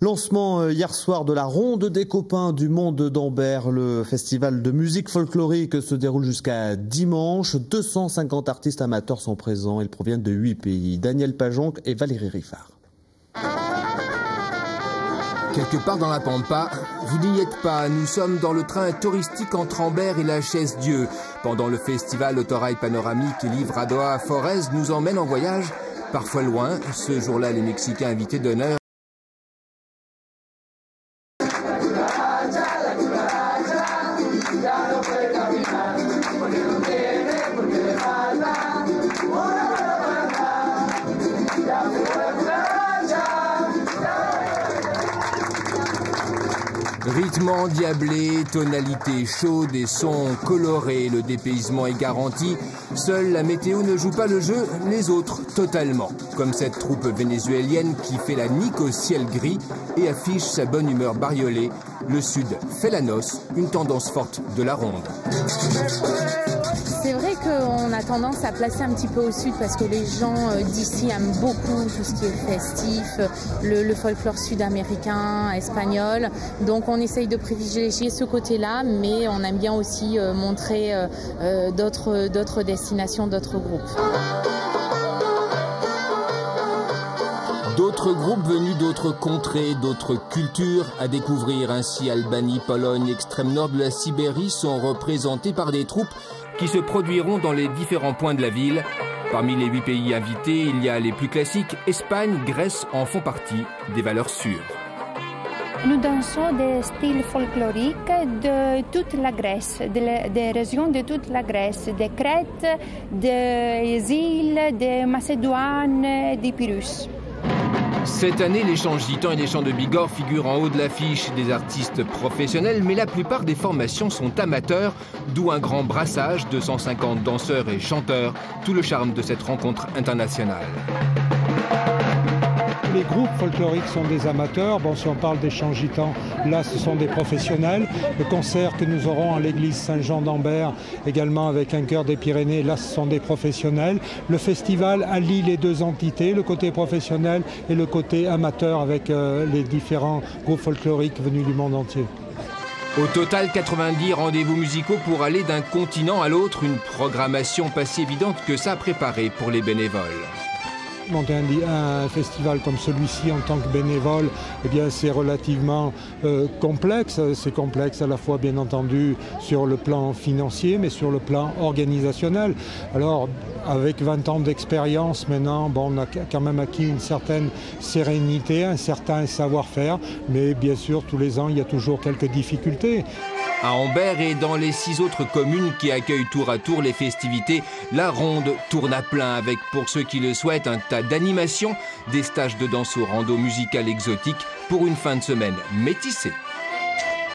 Lancement hier soir de la Ronde des copains du monde d'Ambert. Le festival de musique folklorique se déroule jusqu'à dimanche. 250 artistes amateurs sont présents. Ils proviennent de 8 pays. Daniel Pajonc et Valérie Riffard. Quelque part dans la Pampa, vous n'y êtes pas, nous sommes dans le train touristique entre Ambert et la Chaise-Dieu. Pendant le festival Autorail panoramique Livradoa Forez nous emmène en voyage, parfois loin. Ce jour-là, les Mexicains invités d'honneur rythme endiablé, tonalité chaude et sons colorés, le dépaysement est garanti. Seule la météo ne joue pas le jeu, les autres totalement. Comme cette troupe vénézuélienne qui fait la nique au ciel gris et affiche sa bonne humeur bariolée. Le Sud fait la noce, une tendance forte de la ronde. C'est vrai qu'on a tendance à placer un petit peu au sud parce que les gens d'ici aiment beaucoup tout ce qui est festif, le folklore sud-américain, espagnol. Donc on essaye de privilégier ce côté-là, mais on aime bien aussi montrer d'autres destinations, d'autres groupes. D'autres groupes venus d'autres contrées, d'autres cultures à découvrir. Ainsi, Albanie, Pologne, extrême nord de la Sibérie sont représentés par des troupes qui se produiront dans les différents points de la ville. Parmi les 8 pays invités, il y a les plus classiques. Espagne, Grèce en font partie, des valeurs sûres. Nous dansons des styles folkloriques de toute la Grèce, des régions de toute la Grèce, de Crète, des îles, de Macédoine, d'Épirus. Cette année, les chants gitans et les chants de Bigorre figurent en haut de l'affiche. Des artistes professionnels, mais la plupart des formations sont amateurs, d'où un grand brassage de 150 danseurs et chanteurs, tout le charme de cette rencontre internationale. Les groupes folkloriques sont des amateurs. Bon, si on parle des chants gitans, là, ce sont des professionnels. Le concert que nous aurons à l'église Saint-Jean d'Ambert, également avec un chœur des Pyrénées, là, ce sont des professionnels. Le festival allie les deux entités, le côté professionnel et le côté amateur avec les différents groupes folkloriques venus du monde entier. Au total, 90 rendez-vous musicaux pour aller d'un continent à l'autre. Une programmation pas si évidente que ça à préparer pour les bénévoles. Monter un festival comme celui-ci en tant que bénévole, eh bien c'est relativement complexe. C'est complexe à la fois bien entendu sur le plan financier, mais sur le plan organisationnel. Alors avec 20 ans d'expérience maintenant, bon, on a quand même acquis une certaine sérénité, un certain savoir-faire, mais bien sûr tous les ans il y a toujours quelques difficultés. À Ambert et dans les 6 autres communes qui accueillent tour à tour les festivités, la ronde tourne à plein avec, pour ceux qui le souhaitent, un tas d'animations, des stages de danse au rando musical exotique pour une fin de semaine métissée.